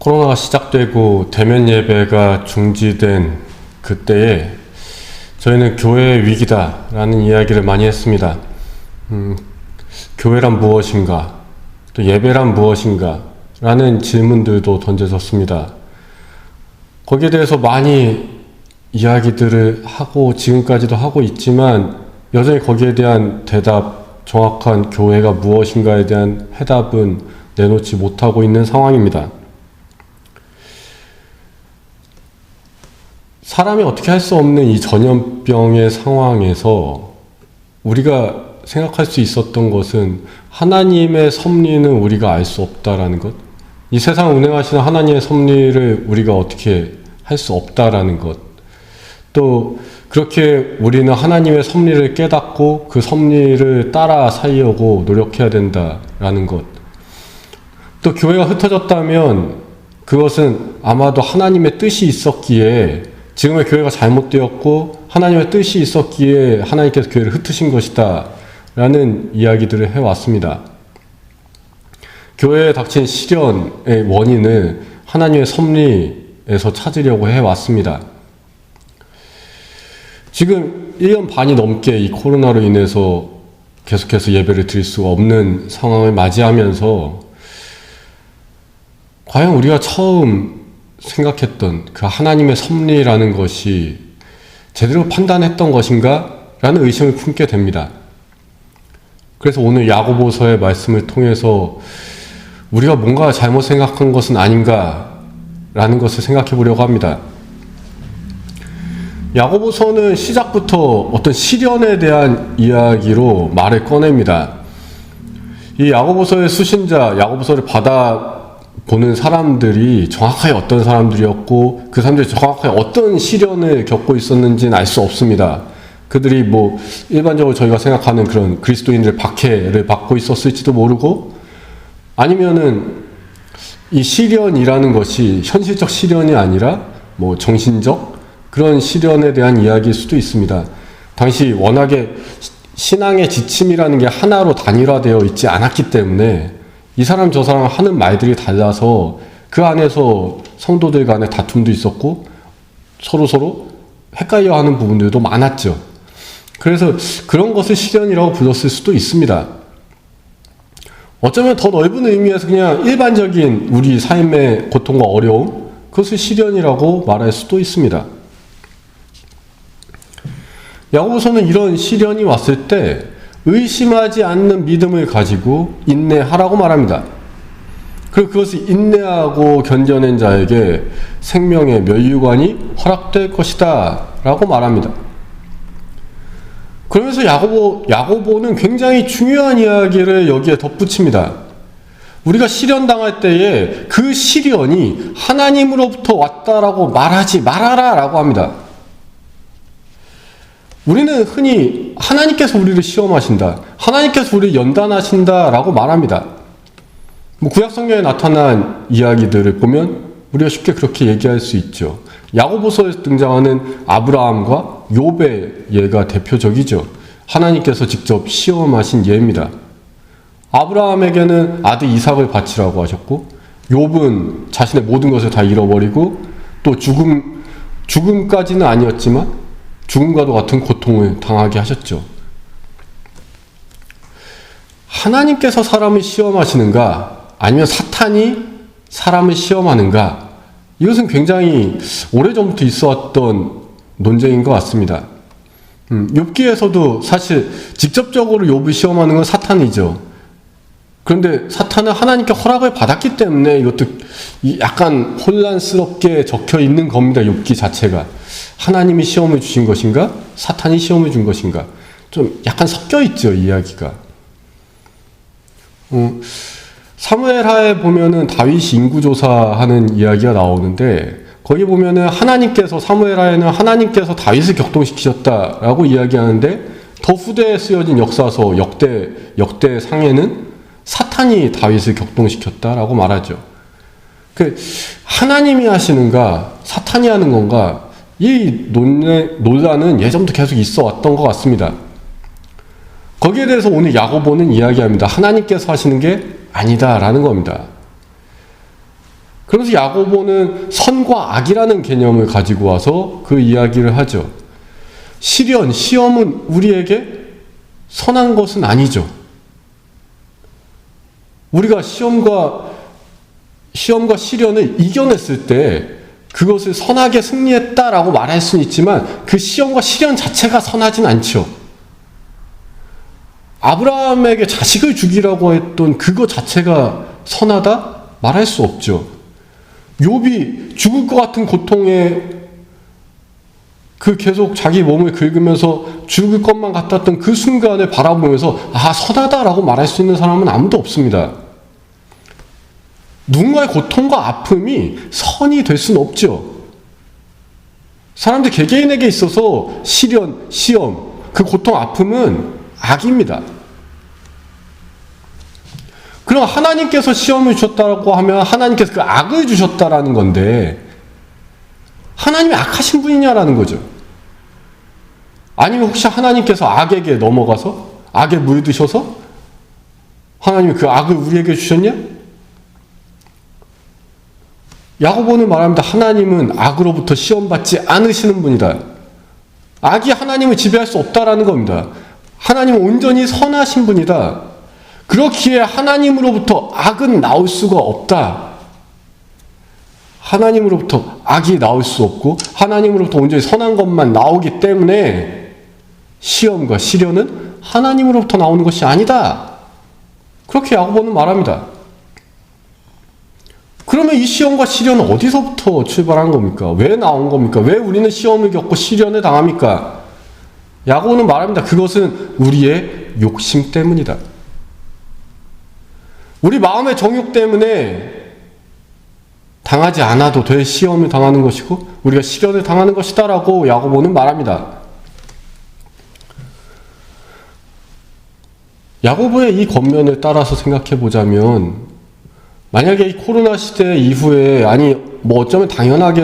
코로나가 시작되고 대면 예배가 중지된 그때에 저희는 교회의 위기다라는 이야기를 많이 했습니다. 교회란 무엇인가? 또 예배란 무엇인가? 라는 질문들도 던져졌습니다. 거기에 대해서 많이 이야기들을 하고 지금까지도 하고 있지만 여전히 거기에 대한 대답, 정확한 교회가 무엇인가에 대한 해답은 내놓지 못하고 있는 상황입니다. 사람이 어떻게 할 수 없는 이 전염병의 상황에서 우리가 생각할 수 있었던 것은 하나님의 섭리는 우리가 알 수 없다라는 것, 이 세상을 운행하시는 하나님의 섭리를 우리가 어떻게 할 수 없다라는 것, 또 그렇게 우리는 하나님의 섭리를 깨닫고 그 섭리를 따라 살려고 노력해야 된다라는 것, 또 교회가 흩어졌다면 그것은 아마도 하나님의 뜻이 있었기에 지금의 교회가 잘못되었고 하나님의 뜻이 있었기에 하나님께서 교회를 흩으신 것이다 라는 이야기들을 해왔습니다. 교회에 닥친 시련의 원인을 하나님의 섭리에서 찾으려고 해왔습니다. 지금 1년 반이 넘게 이 코로나로 인해서 계속해서 예배를 드릴 수가 없는 상황을 맞이하면서 과연 우리가 처음 생각했던 그 하나님의 섭리라는 것이 제대로 판단했던 것인가? 라는 의심을 품게 됩니다. 그래서 오늘 야고보서의 말씀을 통해서 우리가 뭔가 잘못 생각한 것은 아닌가? 라는 것을 생각해 보려고 합니다. 야고보서는 시작부터 어떤 시련에 대한 이야기로 말을 꺼냅니다. 이 야고보서의 수신자, 야고보서를 보는 사람들이 정확하게 어떤 사람들이었고 그 사람들이 정확하게 어떤 시련을 겪고 있었는지는 알 수 없습니다. 그들이 일반적으로 저희가 생각하는 그런 그리스도인들의 박해를 받고 있었을지도 모르고 아니면은 이 시련이라는 것이 현실적 시련이 아니라 정신적 그런 시련에 대한 이야기일 수도 있습니다. 당시 워낙에 신앙의 지침이라는 게 하나로 단일화되어 있지 않았기 때문에 이 사람 저 사람 하는 말들이 달라서 그 안에서 성도들 간의 다툼도 있었고 서로 헷갈려 하는 부분들도 많았죠. 그래서 그런 것을 시련이라고 불렀을 수도 있습니다. 어쩌면 더 넓은 의미에서 그냥 일반적인 우리 삶의 고통과 어려움, 그것을 시련이라고 말할 수도 있습니다. 야고보서는 이런 시련이 왔을 때 의심하지 않는 믿음을 가지고 인내하라고 말합니다. 그리고 그것을 인내하고 견뎌낸 자에게 생명의 면류관이 허락될 것이다 라고 말합니다. 그러면서 야고보는 굉장히 중요한 이야기를 여기에 덧붙입니다. 우리가 시련당할 때에 그 시련이 하나님으로부터 왔다라고 말하지 말아라 라고 합니다. 우리는 흔히 하나님께서 우리를 시험하신다, 하나님께서 우리를 연단하신다 라고 말합니다. 구약성경에 나타난 이야기들을 보면 우리가 쉽게 그렇게 얘기할 수 있죠. 야고보서에 등장하는 아브라함과 욥의 예가 대표적이죠. 하나님께서 직접 시험하신 예입니다. 아브라함에게는 아들 이삭을 바치라고 하셨고 욥은 자신의 모든 것을 다 잃어버리고 또 죽음까지는 아니었지만 죽음과도 같은 고통을 당하게 하셨죠. 하나님께서 사람을 시험하시는가 아니면 사탄이 사람을 시험하는가, 이것은 굉장히 오래전부터 있어왔던 논쟁인 것 같습니다. 욥기에서도 사실 직접적으로 욥을 시험하는 건 사탄이죠. 그런데 사탄은 하나님께 허락을 받았기 때문에 이것도 약간 혼란스럽게 적혀 있는 겁니다. 욥기 자체가 하나님이 시험을 주신 것인가 사탄이 시험을 준 것인가 좀 약간 섞여 있죠, 이야기가. 사무엘하에 보면은 다윗이 인구조사하는 이야기가 나오는데 거기 보면은 사무엘하에는 하나님께서 다윗을 격동시키셨다라고 이야기하는데 더 후대에 쓰여진 역사서 역대상에는 사탄이 다윗을 격동시켰다라고 말하죠. 하나님이 하시는가 사탄이 하는 건가, 이 논란은 예전부터 계속 있어 왔던 것 같습니다. 거기에 대해서 오늘 야고보는 이야기합니다. 하나님께서 하시는 게 아니다라는 겁니다. 그러면서 야고보는 선과 악이라는 개념을 가지고 와서 그 이야기를 하죠. 시련, 시험은 우리에게 선한 것은 아니죠. 우리가 시험과 시련을 이겨냈을 때 그것을 선하게 승리했다라고 말할 수는 있지만 그 시험과 시련 자체가 선하진 않죠. 아브라함에게 자식을 죽이라고 했던 그거 자체가 선하다? 말할 수 없죠. 욥이 죽을 것 같은 고통에 계속 자기 몸을 긁으면서 죽을 것만 같았던 그 순간을 바라보면서 선하다라고 말할 수 있는 사람은 아무도 없습니다. 누군가의 고통과 아픔이 선이 될 수는 없죠. 사람들 개개인에게 있어서 시련, 시험, 그 고통, 아픔은 악입니다. 그럼 하나님께서 시험을 주셨다고 하면 하나님께서 그 악을 주셨다라는 건데 하나님이 악하신 분이냐라는 거죠. 아니면 혹시 하나님께서 악에게 넘어가서 악에 물드셔서 하나님이 그 악을 우리에게 주셨냐? 야고보는 말합니다. 하나님은 악으로부터 시험받지 않으시는 분이다. 악이 하나님을 지배할 수 없다라는 겁니다. 하나님은 온전히 선하신 분이다. 그렇기에 하나님으로부터 악은 나올 수가 없다. 하나님으로부터 악이 나올 수 없고 하나님으로부터 온전히 선한 것만 나오기 때문에 시험과 시련은 하나님으로부터 나오는 것이 아니다. 그렇게 야고보는 말합니다. 그러면 이 시험과 시련은 어디서부터 출발한 겁니까? 왜 나온 겁니까? 왜 우리는 시험을 겪고 시련을 당합니까? 야고보는 말합니다. 그것은 우리의 욕심 때문이다. 우리 마음의 정욕 때문에 당하지 않아도 될 시험을 당하는 것이고 우리가 시련을 당하는 것이다라고 야고보는 말합니다. 야고보의 이 겉면을 따라서 생각해 보자면 만약에 이 코로나 시대 이후에 어쩌면 당연한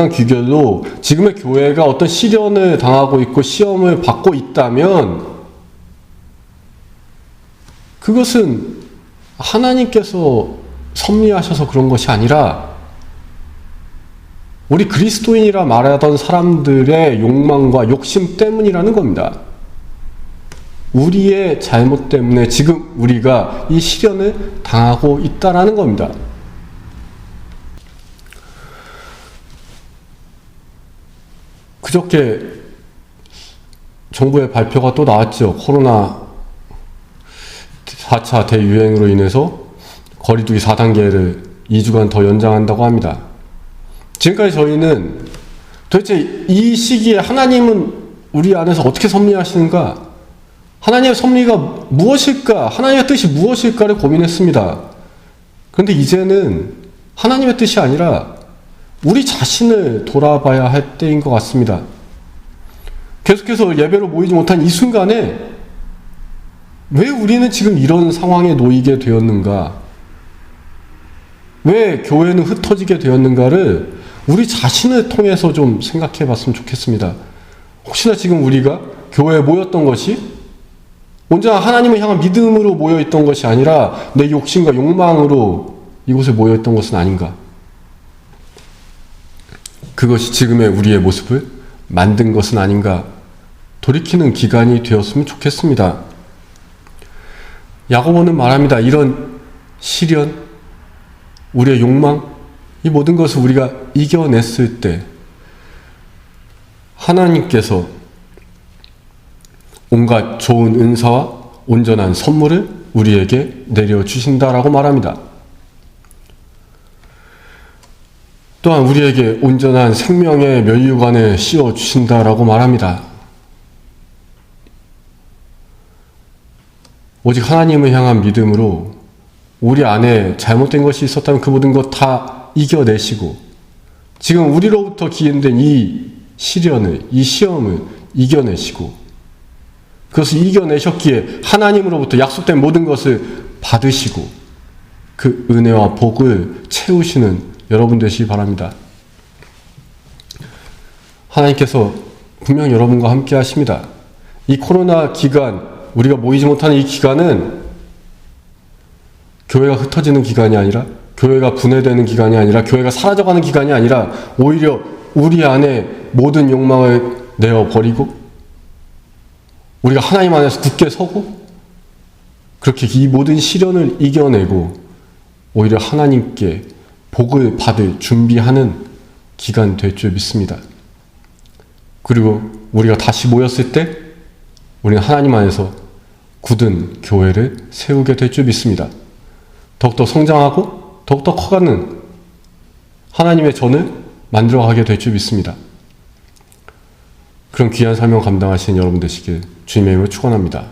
귀결로 지금의 교회가 어떤 시련을 당하고 있고 시험을 받고 있다면 그것은 하나님께서 섭리하셔서 그런 것이 아니라 우리 그리스도인이라 말하던 사람들의 욕망과 욕심 때문이라는 겁니다. 우리의 잘못 때문에 지금 우리가 이 시련을 당하고 있다라는 겁니다. 그저께 정부의 발표가 또 나왔죠. 코로나 4차 대유행으로 인해서 거리두기 4단계를 2주간 더 연장한다고 합니다. 지금까지 저희는 도대체 이 시기에 하나님은 우리 안에서 어떻게 섭리하시는가? 하나님의 섭리가 무엇일까? 하나님의 뜻이 무엇일까를 고민했습니다. 그런데 이제는 하나님의 뜻이 아니라 우리 자신을 돌아봐야 할 때인 것 같습니다. 계속해서 예배로 모이지 못한 이 순간에 왜 우리는 지금 이런 상황에 놓이게 되었는가? 왜 교회는 흩어지게 되었는가를 우리 자신을 통해서 좀 생각해 봤으면 좋겠습니다. 혹시나 지금 우리가 교회에 모였던 것이 온전한 하나님을 향한 믿음으로 모여있던 것이 아니라 내 욕심과 욕망으로 이곳에 모여있던 것은 아닌가? 그것이 지금의 우리의 모습을 만든 것은 아닌가? 돌이키는 기간이 되었으면 좋겠습니다. 야고보는 말합니다. 이런 시련, 우리의 욕망, 이 모든 것을 우리가 이겨냈을 때 하나님께서 온갖 좋은 은사와 온전한 선물을 우리에게 내려주신다라고 말합니다. 또한 우리에게 온전한 생명의 면류관을 씌워주신다라고 말합니다. 오직 하나님을 향한 믿음으로 우리 안에 잘못된 것이 있었다면 그 모든 것 다 이겨내시고 지금 우리로부터 기인된 이 시련을, 이 시험을 이겨내시고 그것을 이겨내셨기에 하나님으로부터 약속된 모든 것을 받으시고 그 은혜와 복을 채우시는 여러분 되시기 바랍니다. 하나님께서 분명 여러분과 함께 하십니다. 이 코로나 기간, 우리가 모이지 못하는 이 기간은 교회가 흩어지는 기간이 아니라 교회가 분해되는 기간이 아니라 교회가 사라져가는 기간이 아니라 오히려 우리 안에 모든 욕망을 내어버리고 우리가 하나님 안에서 굳게 서고 그렇게 이 모든 시련을 이겨내고 오히려 하나님께 복을 받을 준비하는 기간 될 줄 믿습니다. 그리고 우리가 다시 모였을 때 우리는 하나님 안에서 굳은 교회를 세우게 될 줄 믿습니다. 더욱더 성장하고 더욱더 커가는 하나님의 전을 만들어가게 될 줄 믿습니다. 그런 귀한 사명 감당하시는 여러분 되시길 주님의 이름으로 축원합니다.